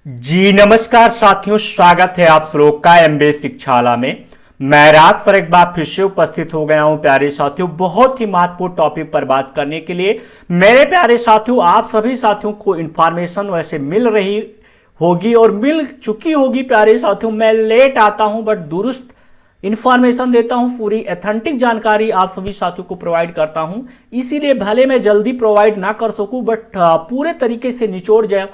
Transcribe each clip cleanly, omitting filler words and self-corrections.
जी नमस्कार साथियों, स्वागत है आप लोग का एमबीए शिक्षाला में। मैं राज सर एक बार फिर से उपस्थित हो गया हूं प्यारे साथियों, बहुत ही महत्वपूर्ण टॉपिक पर बात करने के लिए। मेरे प्यारे साथियों, आप सभी साथियों को इंफॉर्मेशन वैसे मिल रही होगी और मिल चुकी होगी प्यारे साथियों। मैं लेट आता हूं बट दुरुस्त इंफॉर्मेशन देता हूं, पूरी एथेंटिक जानकारी आप सभी साथियों को प्रोवाइड करता हूं। इसीलिए भले मैं जल्दी प्रोवाइड ना कर सकूं बट पूरे तरीके से निचोड़ जाए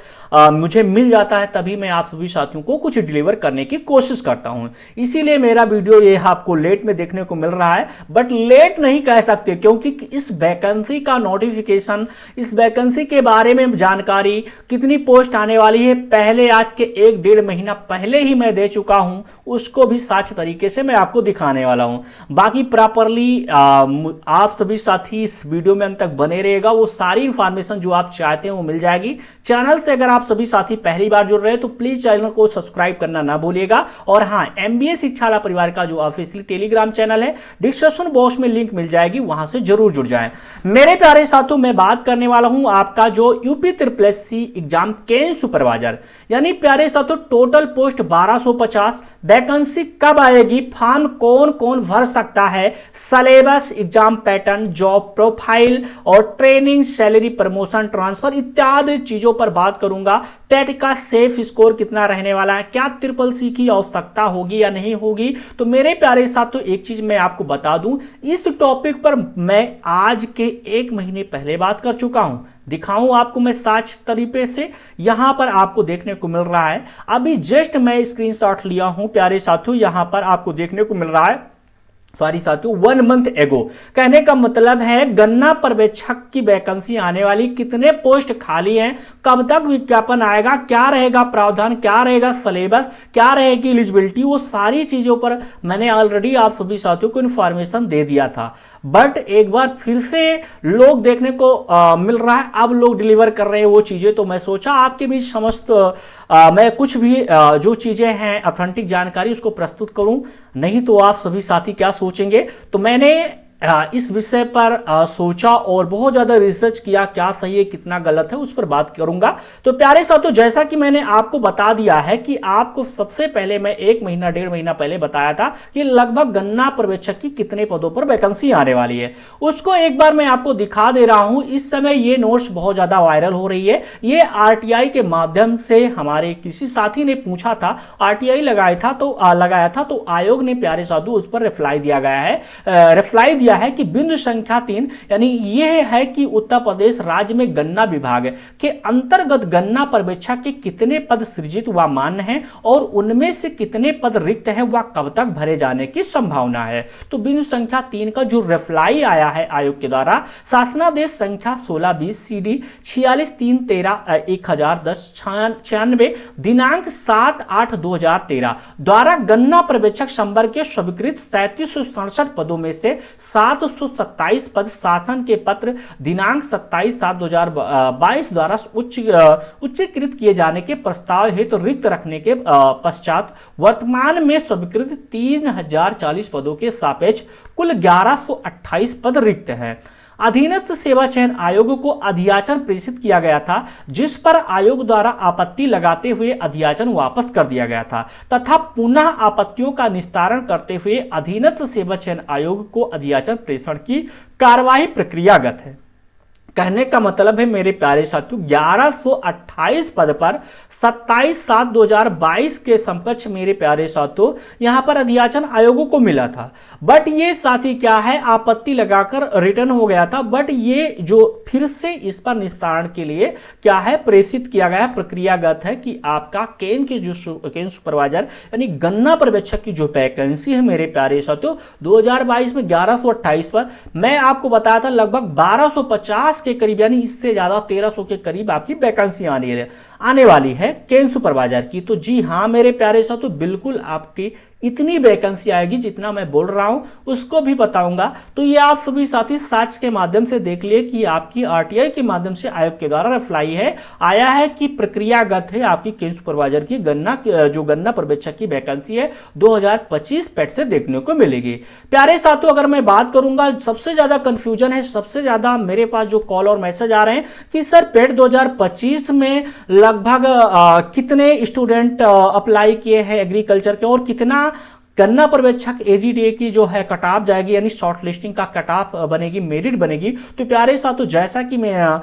मुझे मिल जाता है, तभी मैं आप सभी साथियों को कुछ डिलीवर करने की कोशिश करता हूं। इसीलिए मेरा वीडियो ये आपको लेट में देखने को मिल रहा है, बट लेट नहीं कह सकते क्योंकि इस वैकेंसी का नोटिफिकेशन, इस वैकेंसी के बारे में जानकारी, कितनी पोस्ट आने वाली है, पहले आज के 1-1.5 महीना पहले ही मैं दे चुका हूं। उसको भी साच तरीके से मैं आपको दिखाने वाला हूं। बाकी प्रॉपरली आप सभी साथी इस वीडियो में अंत तक बने रहेगा, वो सारी इंफॉर्मेशन जो आप चाहते हैं वो मिल जाएगी। चैनल से अगर आप सभी साथी पहली बार जुड़ रहे हैं तो प्लीज चैनल को सब्सक्राइब करना ना भूलिएगा। और हाँ, एमबीए शिक्षाला परिवार का जो ऑफिशियल टेलीग्राम चैनल है, डिस्क्रिप्शन बॉक्स में लिंक मिल जाएगी, वहां से जरूर जुड़ जाएं। मेरे प्यारे साथियों, मैं बात करने वाला हूं आपका जो यूपी SSSC एग्जाम केन सुपरवाइजर, यानी प्यारे साथियों टोटल पोस्ट 1250। वैकेंसी कब आएगी, फॉर्म कौन कौन भर सकता है, syllabus, exam pattern, job profile और ट्रेनिंग, सैलरी, प्रमोशन, ट्रांसफर इत्यादि चीजों पर बात करूंगा। टेट का सेफ स्कोर कितना रहने वाला है, क्या SSC की आवश्यकता होगी या नहीं होगी। तो मेरे प्यारे साथियों, एक चीज मैं आपको बता दूं, इस टॉपिक पर मैं आज के 1 महीने पहले बात कर चुका हूं। दिखाऊं आपको मैं साच तरीके से, यहां पर आपको देखने को मिल रहा है। अभी जस्ट मैं स्क्रीनशॉट लिया हूं प्यारे साथियों, यहां पर आपको देखने को मिल रहा है। सॉरी साथियों, 1 मंथ एगो, कहने का मतलब है गन्ना पर्यवेक्षक की वैकेंसी आने वाली, कितने पोस्ट खाली हैं, कब तक विज्ञापन आएगा, क्या रहेगा प्रावधान, क्या रहेगा सिलेबस, क्या रहेगी एलिजिबिलिटी, वो सारी चीजों पर मैंने ऑलरेडी आप सभी साथियों को इन्फॉर्मेशन दे दिया था। बट एक बार फिर से लोग देखने को मिल रहा है, अब लोग डिलीवर कर रहे हैं वो चीजें, तो मैं सोचा आपके बीच समस्त मैं कुछ भी जो चीजें हैं ऑथेंटिक जानकारी उसको प्रस्तुत करूं। नहीं तो आप सभी साथी क्या सोचेंगे, तो मैंने इस विषय पर सोचा और बहुत ज्यादा रिसर्च किया, क्या सही है कितना गलत है उस पर बात करूंगा। तो प्यारे साथियों, जैसा कि मैंने आपको बता दिया है कि आपको सबसे पहले मैं 1 महीना 1.5 महीना पहले बताया था कि लगभग गन्ना पर्यवेक्षक की कितने पदों पर वैकेंसी आने वाली है, उसको एक बार मैं आपको दिखा दे रहा हूं। इस समय ये नोट्स बहुत ज्यादा वायरल हो रही है, ये आरटीआई के माध्यम से हमारे किसी साथी ने पूछा था, आरटीआई लगाया था तो आयोग ने प्यारे साधु उस पर रिप्लाई दिया गया है, रिप्लाई है कि बिंदु संख्या 3, यानी यह है कि उत्तर प्रदेश राज्य में गन्ना विभाग के अंतर्गत गन्ना पर्यवेक्षक के कितने पद सृजित व मान्य हैं और उनमें से कितने पद रिक्त हैं व कब तक भरे जाने की संभावना है। तो बिंदु संख्या 3 का जो रिप्लाई आया है आयोग के द्वारा, शासनादेश संख्या 1620 CD 46-3-13-1096 दिनांक 7/8/2013 द्वारा गन्ना पर्यवेक्षक संवर्ग के स्वीकृत 3767 पदों में से 727 पद शासन के पत्र दिनांक 27/7/2022 द्वारा उच्चीकृत किए जाने के प्रस्ताव हेतु रिक्त रखने के पश्चात वर्तमान में स्वीकृत 3040 पदों के सापेक्ष कुल 1128 पद रिक्त हैं। अधीनस्थ सेवा चयन आयोग को अधियाचन प्रेषित किया गया था, जिस पर आयोग द्वारा आपत्ति लगाते हुए अधियाचन वापस कर दिया गया था तथा पुनः आपत्तियों का निस्तारण करते हुए अधीनस्थ सेवा चयन आयोग को अधियाचन प्रेषण की कार्यवाही प्रक्रियागत है। कहने का मतलब है मेरे प्यारे साथियों, 1128 पद पर 27/7/2022 के समकक्ष मेरे प्यारे साथियों यहां पर अधियाचन आयोगों को मिला था। बट ये साथी क्या है, आपत्ति लगाकर रिटर्न हो गया था। बट ये जो फिर से इस पर निस्तारण के लिए क्या है प्रेषित किया गया, प्रक्रियागत है कि आपका केन के जो केन सुपरवाइजर यानी गन्ना पर्यवेक्षक की जो वैकेंसी है मेरे प्यारे साथियों 2022 में 1128 पर, मैं आपको बताया था लगभग 1250 के करीब, यानी इससे ज्यादा 1300 के करीब आपकी वैकेंसी आने वाली है केन सुपरवाइजर की। तो जी हां मेरे प्यारे साथियों, बिल्कुल आपकी इतनी वैकेंसी आएगी जितना मैं बोल रहा हूं उसको भी बताऊंगा। तो ये आप सभी साथी सर्च के माध्यम से देख लिए कि आपकी आरटीआई के माध्यम से आयोग के द्वारा रिप्लाई है आया है कि प्रक्रियागत है आपकी केंद्र सुपरवाइजर की गन्ना पर्यवेक्षक की वैकेंसी है 2025 पेट से देखने को मिलेगी। प्यारे साथियों, अगर मैं बात करूंगा सबसे ज्यादा कंफ्यूजन है, सबसे ज्यादा मेरे पास जो कॉल और मैसेज आ रहे हैं कि सर पेट 2025 में लगभग कितने स्टूडेंट अप्लाई किए हैं एग्रीकल्चर के और कितना गन्ना पर्यवेक्षक एजीडीए की जो है कट ऑफ जाएगी, यानी शॉर्ट लिस्टिंग का कट ऑफ बनेगी, मेरिट बनेगी। तो प्यारे साथियों, जैसा कि मैं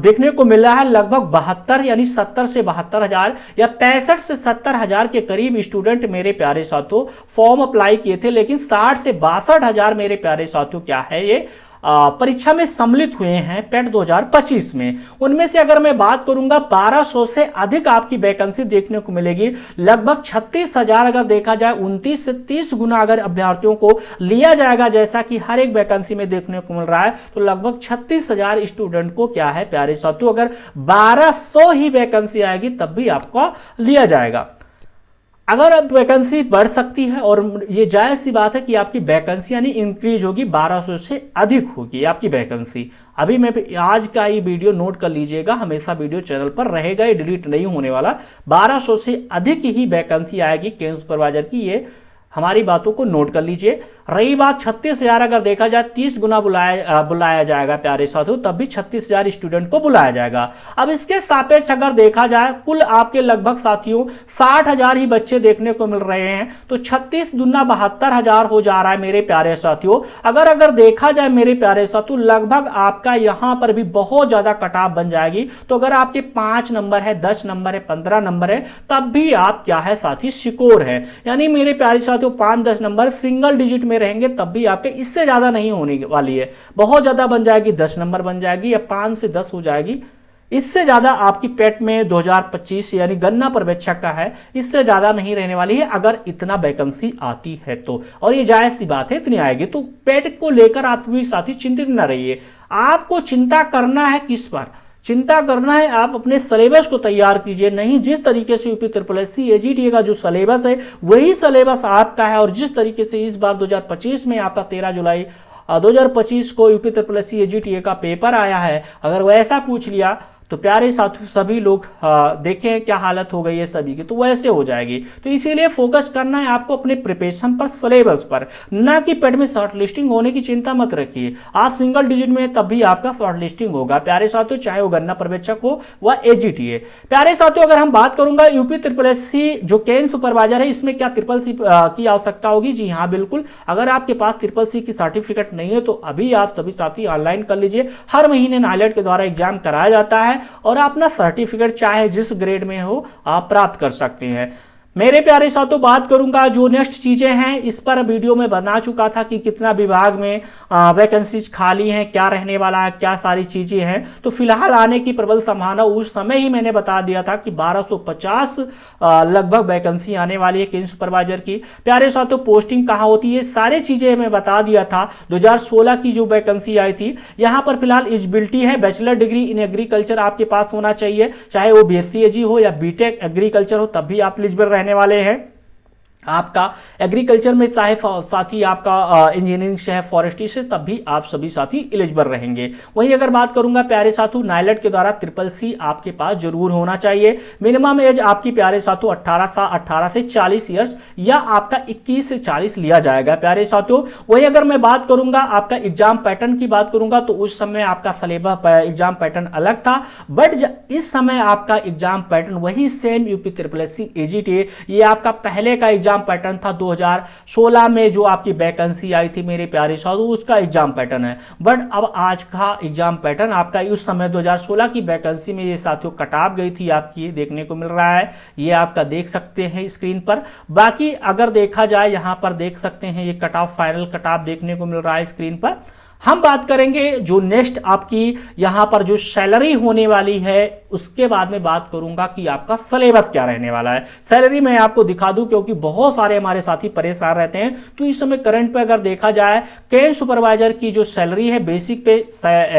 देखने को मिला है लगभग 72 यानी 70 से 72,000 या 65 से 70,000 के करीब स्टूडेंट मेरे प्यारे साथियों फॉर्म अप्लाई किए थे, लेकिन 60 से 62,000 मेरे प्यारे साथियों क्या है ये परीक्षा में सम्मिलित हुए हैं पेट 2025 में। उनमें से अगर मैं बात करूंगा 1200 से अधिक आपकी वैकेंसी देखने को मिलेगी। लगभग 36,000 अगर देखा जाए 29 से 30 गुना अगर अभ्यर्थियों को लिया जाएगा जैसा कि हर एक वैकेंसी में देखने को मिल रहा है, तो लगभग 36,000 स्टूडेंट को क्या है प्यारे साथियों अगर 1200 ही वैकेंसी आएगी तब भी आपको लिया जाएगा। अगर अब वैकेंसी बढ़ सकती है और ये जायज़ सी बात है कि आपकी वैकेंसी यानी इंक्रीज होगी, 1200 से अधिक होगी आपकी वैकेंसी। अभी मैं आज का ये वीडियो नोट कर लीजिएगा, हमेशा वीडियो चैनल पर रहेगा, ये डिलीट नहीं होने वाला। 1200 से अधिक ही वैकेंसी आएगी केंद्र सुपरवाइजर की, ये हमारी बातों को नोट कर लीजिए। रही बात 36,000 अगर देखा जाए 30 गुना बुलाया जाएगा प्यारे साथियों, तब भी 36,000 स्टूडेंट को बुलाया जाएगा। अब इसके सापेक्ष अगर देखा जाए कुल आपके लगभग साथियों 60,000 ही बच्चे देखने को मिल रहे हैं, तो 36 दुना 72,000 हो जा रहा है मेरे प्यारे साथियों। अगर देखा जाए मेरे प्यारे साथियों लगभग आपका यहां पर भी बहुत ज्यादा कटाव बन जाएगी। तो अगर आपके 5 नंबर है, 10 नंबर है, 15 नंबर है, तब भी आप क्या है साथी सिकोर है। यानी मेरे प्यारे साथियों 5-10 नंबर सिंगल डिजिट में रहेंगे तब भी आपके इससे ज्यादा नहीं होने वाली है। बहुत ज्यादा बन जाएगी, 10 नंबर बन जाएगी या 5 से 10 हो जाएगी। इससे ज्यादा आपकी पेट में 2025 यानी गन्ना पर्यवेक्षक का है, इससे ज्यादा नहीं रहने वाली है अगर इतना वैकेंसी आती है तो। और ये जायज सी बात है, इतनी आएगी। तो पेट को लेकर आप भी साथी चिंतित न रहिए। आपको चिंता करना है किस पर? चिंता करना है आप अपने सिलेबस को तैयार कीजिए। नहीं, जिस तरीके से यूपी SSC एजीटीए का जो सिलेबस है वही सिलेबस आपका है। और जिस तरीके से इस बार 2025 में आपका 13 जुलाई 2025 को यूपी SSC एजीटीए का पेपर आया है, अगर वैसा पूछ लिया तो प्यारे साथियों सभी लोग देखें क्या हालत हो गई है सभी की, तो वैसे हो जाएगी। तो इसीलिए फोकस करना है आपको अपने प्रिपरेशन पर, सिलेबस पर, ना कि पेट में शॉर्ट लिस्टिंग होने की चिंता मत रखिए। आज सिंगल डिजिट में तब भी आपका शॉर्ट लिस्टिंग होगा प्यारे साथियों, चाहे वो गन्ना पर्यवेक्षक हो व एजीटीए। प्यारे साथियों, अगर हम बात करूंगा यूपी SSC जो केंद्र सुपरवाइजर है, इसमें क्या SSC की आवश्यकता होगी? जी हाँ, बिल्कुल। अगर आपके पास SSC की सर्टिफिकेट नहीं है तो अभी आप सभी साथी ऑनलाइन कर लीजिए। हर महीने नाइलेट के द्वारा एग्जाम कराया जाता है और अपना सर्टिफिकेट चाहे जिस ग्रेड में हो आप प्राप्त कर सकते हैं। मेरे प्यारे साथियों, बात करूंगा जो नेक्स्ट चीजें हैं, इस पर वीडियो में बना चुका था कि कितना विभाग में वैकेंसीज खाली हैं, क्या रहने वाला है, क्या सारी चीजें हैं। तो फिलहाल आने की प्रबल संभावना, उस समय ही मैंने बता दिया था कि 1250 लगभग वैकेंसी आने वाली है केंद्र सुपरवाइजर की। प्यारे साथियों, पोस्टिंग कहाँ होती है, सारी चीजें मैं बता दिया था। 2016 की जो वैकेंसी आई थी, यहाँ पर फिलहाल एलिजिबिलिटी है बैचलर डिग्री इन एग्रीकल्चर आपके पास होना चाहिए, चाहे वो BSc एजी हो या बीटेक एग्रीकल्चर हो, तब भी आप एलिजिबल रहने वाले हैं। आपका एग्रीकल्चर में चाहे साथी आपका इंजीनियरिंग से है, फॉरेस्ट्री से, तब भी आप सभी साथी एलिजिबल रहेंगे। वहीं अगर बात करूंगा प्यारे साथियों नाइलेट के द्वारा SSC आपके पास जरूर होना चाहिए। मिनिमम एज आपकी प्यारे साथियों 18 से 40 ईयर्स या आपका 21 से 40 लिया जाएगा प्यारे साथियों। वहीं अगर मैं बात करूंगा आपका एग्जाम पैटर्न की बात करूंगा तो उस समय आपका सिलेबस एग्जाम पैटर्न अलग था, बट इस समय आपका एग्जाम पैटर्न वही सेम यूपी SSC एजीटीए, ये आपका पहले का एग्जाम पैटर्न था 2016 में जो आपकी वैकेंसी आई थी मेरे प्यारे साथियों, उसका एग्जाम पैटर्न है। बट अब आज का एग्जाम पैटर्न आपका उस समय 2016 की वैकेंसी में ये साथियों कटाव गई थी आपकी, देखने को मिल रहा है, ये आपका देख सकते हैं स्क्रीन पर। बाकी अगर देखा जाए यहाँ पर देख सकते हैं ये cut off, final cut off देखने को मिल रहा है स्क्रीन पर। हम बात करेंगे जो नेक्स्ट आपकी यहां पर जो सैलरी होने वाली है, उसके बाद में बात करूंगा कि आपका सिलेबस क्या रहने वाला है। सैलरी मैं आपको दिखा दूं क्योंकि बहुत सारे हमारे साथी परेशान रहते हैं। तो इस समय करंट पे अगर देखा जाए, कैन सुपरवाइजर की जो सैलरी है बेसिक पे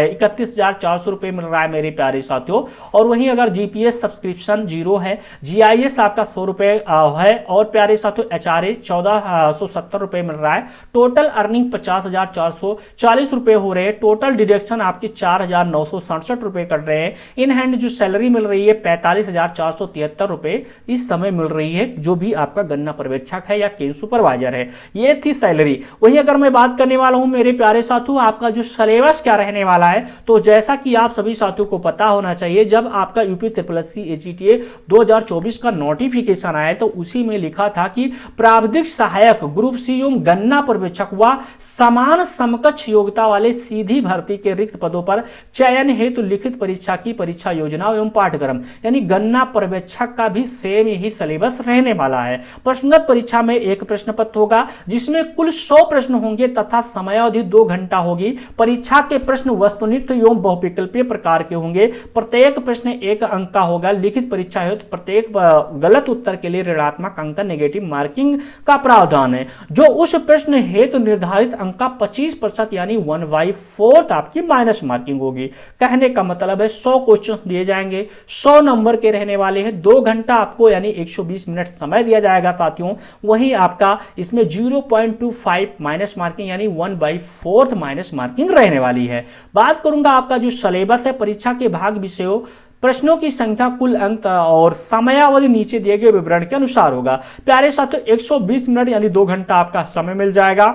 31,400 रुपए मिल रहा है मेरे प्यारे साथियों। और वहीं अगर जीपीएस सब्सक्रिप्शन 0 है, जीआईएस आपका 100 रुपए है, और प्यारे साथियों एचआरए 1470 रुपए मिल रहा है। टोटल अर्निंग 50,440 रुपए हो रहे हैं। टोटल डिडक्शन आपकी 4,967 रुपए कर रहे हैं। इन हैंड जो सैलरी मिल रही है 45,473 रुपए इस समय मिल रही है, जो भी आपका गन्ना पर्यवेक्षक है या केन सुपरवाइजर है। ये थी सैलरी। वही अगर मैं बात करने वाला हूं मेरे प्यारे साथियों, आपका जो सिलेबस क्या रहने वाला है, तो जैसा कि आप सभी साथियों को पता होना चाहिए, जब आपका यूपी SSC एजीटीए 2024 का नोटिफिकेशन आया तो उसी में लिखा था कि प्राविधिक सहायक ग्रुप सी एवं गन्ना पर्यवेक्षक व समान समकक्ष योग्यता वाले सीधी भर्ती के रिक्त पदों पर चयन हेतु लिखित परीक्षा की परीक्षा योजना एवं पाठ्यक्रम, यानी गन्ना पर्यवेक्षक का भी सेम यही सिलेबस रहने वाला है। प्रश्नगत परीक्षा में एक प्रश्न पत्र होगा जिसमें कुल 100 प्रश्न होंगे तथा समयावधि 2 घंटा होगी। परीक्षा के प्रश्न वस्तुनिष्ठ एवं बहुविकल्पीय प्रकार के होंगे। प्रत्येक प्रश्न 1 अंक का होगा। लिखित परीक्षा हेतु प्रत्येक गलत उत्तर के लिए ऋणात्मक अंक नेगेटिव मार्किंग का प्रावधान है। जो उस प्रश्न हेतु निर्धारित अंक का 25% यानी 1/4 आपकी माइनस मार्किंग होगी। कहने का मतलब है 100 क्वेश्चन दिए जाएंगे, 100 नंबर के रहने वाले हैं। 2 घंटा आपको यानी 120 मिनट समय दिया जाएगा साथियों। वहीं आपका इसमें 0.25 माइनस मार्किंग यानी 1/4 माइनस मार्किंग रहने वाली है। बात करूंगा आपका जो सिलेबस है, परीक्षा के भाग विषयों, प्रश्नों की संख्या, कुल अंक और समयावधि नीचे दिए गए विवरण के अनुसार होगा। प्यारे साथियों 120 मिनट यानी 2 घंटा आपका समय मिल जाएगा।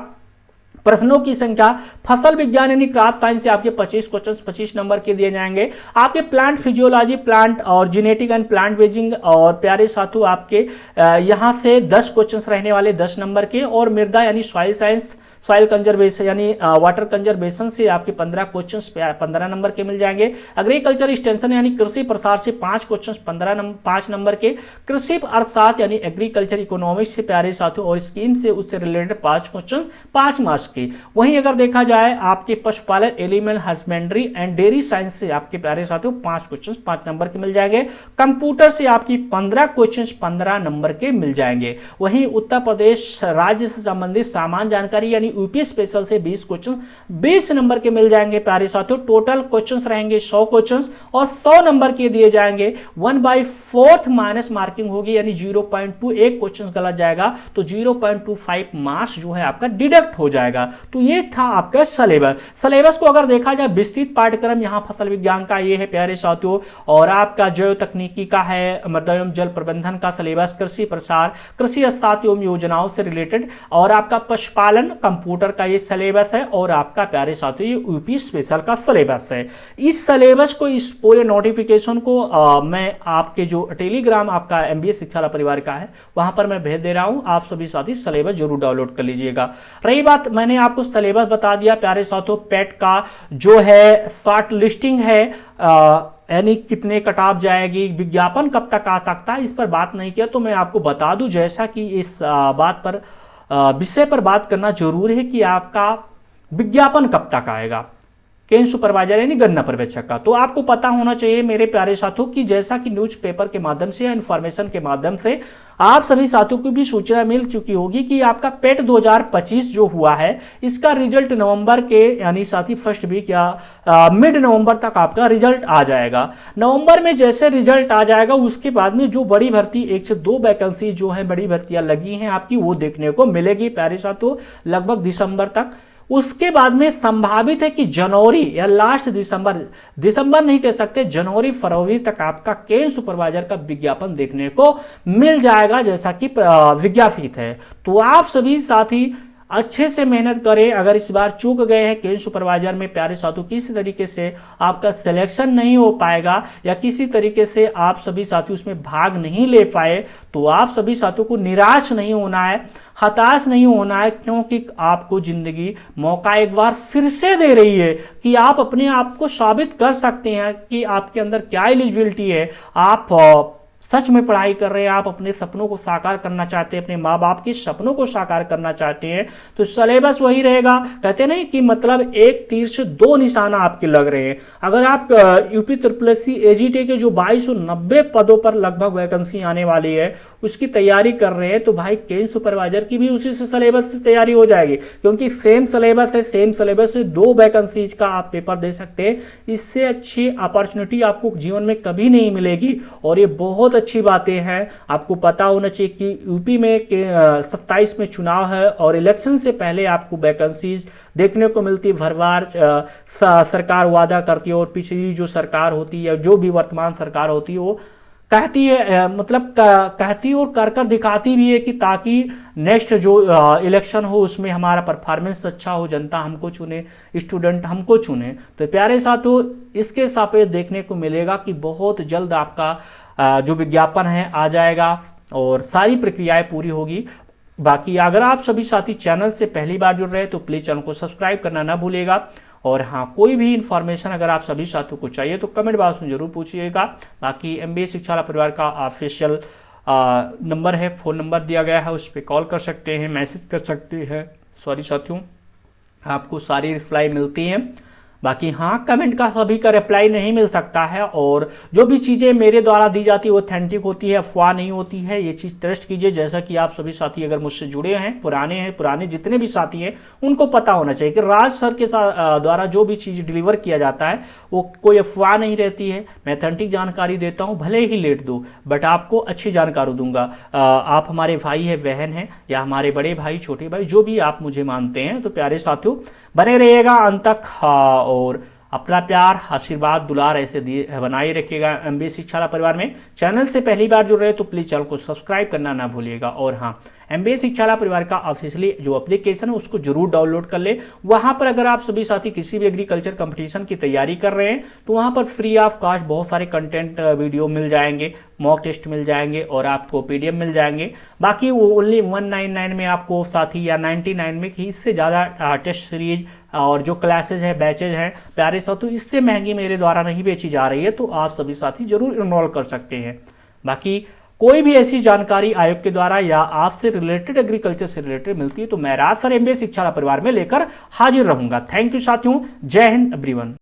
प्रश्नों की संख्या, फसल विज्ञान यानी क्रॉप साइंस से आपके 25 क्वेश्चन 25 नंबर के दिए जाएंगे। आपके प्लांट फिजियोलॉजी, प्लांट और जेनेटिक एंड प्लांट बेजिंग, और प्यारे साथियों आपके यहां से 10 क्वेश्चन रहने वाले 10 नंबर के। और मृदा यानी सॉइल साइंस, सॉइल कंजर्वेशन यानी वाटर कंजर्वेशन से आपके 15 क्वेश्चंस 15 नंबर के मिल जाएंगे। एग्रीकल्चर एक्सटेंशन यानी कृषि प्रसार से 5 क्वेश्चंस 5 नंबर के। कृषि अर्थशास्त्र यानी एग्रीकल्चर इकोनॉमिक्स से प्यारे साथियों और स्कीम से उससे रिलेटेड 5 क्वेश्चन 5 मार्क्स के। वहीं अगर देखा जाए आपके पशुपालन, animal husbandry and dairy science से आपके प्यारे साथियों 5 क्वेश्चन 5 नंबर के मिल जाएंगे। कंप्यूटर से आपकी 15 क्वेश्चन 15 नंबर के मिल जाएंगे। वहीं उत्तर प्रदेश राज्य से संबंधित सामान्य जानकारी यानी यूपी स्पेशल से 20 क्वेश्चन 20 नंबर के मिल जाएंगे प्यारे साथियों। टोटल क्वेश्चंस रहेंगे 100 क्वेश्चंस और 100 नंबर के दिए जाएंगे। 1/4 माइनस मार्किंग होगी यानी 0.2, एक क्वेश्चन गलत जाएगा तो 0.25 मार्क्स जो है आपका डिडक्ट हो जाएगा। तो ये था आपका सिलेबस को अगर देखा जाए, विस्तृत पाठ्यक्रम यहाँ फसल विज्ञान का ये है प्यारे साथियों, और आपका जैव तकनीकी का है, मृदा एवं जल प्रबंधन का सिलेबस, कृषि प्रसार, कृषि अर्थशास्त्र एवं योजनाओं से रिलेटेड, और आपका पशुपालन कंप्यूटर का ये सिलेबस है, और आपका प्यारे साथियों ये यूपी स्पेशल का सिलेबस है। इस सिलेबस को, इस पूरे नोटिफिकेशन को मैं आपके जो टेलीग्राम आपका एमबीए शिक्षा परिवार का है वहां पर मैं भेज दे रहा हूं। आप सभी साथी सिलेबस जरूर डाउनलोड कर लीजिएगा। रही बात, मैंने आपको सिलेबस बता दिया प्यारे साथियों। पेट का जो है शॉर्ट लिस्टिंग है, यानी कितने कटाव जाएगी, विज्ञापन कब तक आ सकता है, इस पर बात नहीं किया। तो मैं आपको बता दूं, जैसा कि इस बात पर विषय पर बात करना जरूरी है कि आपका विज्ञापन कब तक आएगा केन सुपरवाइजर यानी गन्ना पर्यवेक्षक का। तो आपको पता होना चाहिए मेरे प्यारे साथियों कि जैसा कि न्यूज़पेपर के माध्यम से या इन्फॉर्मेशन के माध्यम से आप सभी साथियों को भी सूचना मिल चुकी होगी कि आपका पेट 2025 जो हुआ है इसका रिजल्ट नवंबर के यानी साथी फर्स्ट वीक या मिड नवंबर तक आपका रिजल्ट आ जाएगा। नवंबर में जैसे रिजल्ट आ जाएगा उसके बाद में जो बड़ी भर्ती 1 से 2 वैकेंसी जो है बड़ी भर्तियां लगी हैं आपकी वो देखने को मिलेगी प्यारे साथियों लगभग दिसंबर तक। उसके बाद में संभावित है कि जनवरी या लास्ट दिसंबर नहीं कह सकते, जनवरी फरवरी तक आपका केन सुपरवाइजर का विज्ञापन देखने को मिल जाएगा जैसा कि विज्ञापित है। तो आप सभी साथी अच्छे से मेहनत करें। अगर इस बार चूक गए हैं केन सुपरवाइजर में प्यारे साथियों, किसी तरीके से आपका सिलेक्शन नहीं हो पाएगा या किसी तरीके से आप सभी साथी उसमें भाग नहीं ले पाए, तो आप सभी साथियों को निराश नहीं होना है, हताश नहीं होना है, क्योंकि आपको जिंदगी मौका एक बार फिर से दे रही है कि आप अपने आप को साबित कर सकते हैं कि आपके अंदर क्या एलिजिबिलिटी है। आप सच में पढ़ाई कर रहे हैं, आप अपने सपनों को साकार करना चाहते हैं, अपने माँ बाप के सपनों को साकार करना चाहते हैं, तो सिलेबस वही रहेगा। कहते नहीं कि मतलब एक तीर से दो निशाना आपके लग रहे हैं। अगर आप यूपी SSC AGT के जो 2290 पदों पर लगभग वैकेंसी आने वाली है उसकी तैयारी कर रहे हैं, तो भाई केन सुपरवाइजर की भी उसी से सिलेबस से तैयारी हो जाएगी, क्योंकि सेम सिलेबस है, सेम सिलेबस से 2 वैकेंसीज का आप पेपर दे सकते हैं। इससे अच्छी अपॉर्चुनिटी आपको जीवन में कभी नहीं मिलेगी। और ये बहुत अच्छी बातें हैं, आपको पता होना चाहिए कि यूपी में 27 में चुनाव है और इलेक्शन से पहले आपको वैकेंसीज देखने को मिलती है। भरवार सरकार वादा करती है, और पिछली जो सरकार होती है, जो भी वर्तमान सरकार होती है, वो कहती है मतलब कहती और कर दिखाती भी है कि ताकि नेक्स्ट जो इलेक्शन हो उसमें हमारा परफॉर्मेंस अच्छा हो, जनता हमको चुने, स्टूडेंट हमको चुने। तो प्यारे साथियों, इसके सापेक्ष देखने को मिलेगा कि बहुत जल्द आपका जो विज्ञापन है आ जाएगा और सारी प्रक्रियाएं पूरी होगी। बाकी अगर आप सभी साथी चैनल से पहली बार जुड़ रहे हैं तो प्लीज़ चैनल को सब्सक्राइब करना ना भूलिएगा। और हाँ, कोई भी इन्फॉर्मेशन अगर आप सभी साथियों को चाहिए तो कमेंट बॉक्स में जरूर पूछिएगा। बाकी MBA शिक्षाला परिवार का ऑफिशियल नंबर है, फ़ोन नंबर दिया गया है, उस पर कॉल कर सकते हैं, मैसेज कर सकते हैं। सॉरी साथियों, आपको सारी रिप्लाई मिलती हैं। बाकी हाँ, कमेंट का सभी का रिप्लाई नहीं मिल सकता है, और जो भी चीज़ें मेरे द्वारा दी जाती है वो ऑथेंटिक होती है, अफवाह नहीं होती है। ये चीज़ ट्रस्ट कीजिए। जैसा कि आप सभी साथी अगर मुझसे जुड़े हैं, पुराने जितने भी साथी हैं, उनको पता होना चाहिए कि राज सर के द्वारा जो भी चीज़ डिलीवर किया जाता है वो कोई अफवाह नहीं रहती है। मैं ऑथेंटिक जानकारी देता हूँ, भले ही लेट दो बट आपको अच्छी जानकारी दूंगा। आप हमारे भाई है, बहन है, या हमारे बड़े भाई, छोटे भाई, जो भी आप मुझे मानते हैं। तो प्यारे साथियों, बने रहिएगा अंत तक, और अपना प्यार, आशीर्वाद, दुलार ऐसे बनाए रखिएगा MBA शिक्षाला परिवार में। चैनल से पहली बार जुड़ रहे हैं तो प्लीज़ चैनल को सब्सक्राइब करना ना भूलिएगा। और हाँ, MBA शिक्षाला परिवार का ऑफिशियली जो एप्लीकेशन है उसको जरूर डाउनलोड कर ले। वहाँ पर अगर आप सभी साथी किसी भी एग्रीकल्चर कंपटीशन की तैयारी कर रहे हैं तो वहाँ पर फ्री ऑफ कॉस्ट बहुत सारे कंटेंट वीडियो मिल जाएंगे, मॉक टेस्ट मिल जाएंगे, और आपको PDF मिल जाएंगे। बाकी वो ओनली 199 में आपको साथी, या 99 में, कि इससे ज़्यादा टेस्ट सीरीज और जो क्लासेज हैं, बैचेज हैं प्यारे साथियों, इससे महंगी मेरे द्वारा नहीं बेची जा रही है, तो आप सभी साथी जरूर इनरोल कर सकते हैं। बाकी कोई भी ऐसी जानकारी आयोग के द्वारा या आपसे रिलेटेड, एग्रीकल्चर से रिलेटेड मिलती है तो मैं राज सर MBA शिक्षाला परिवार में लेकर हाजिर रहूंगा। थैंक यू साथियों, जय हिंद एवरीवन।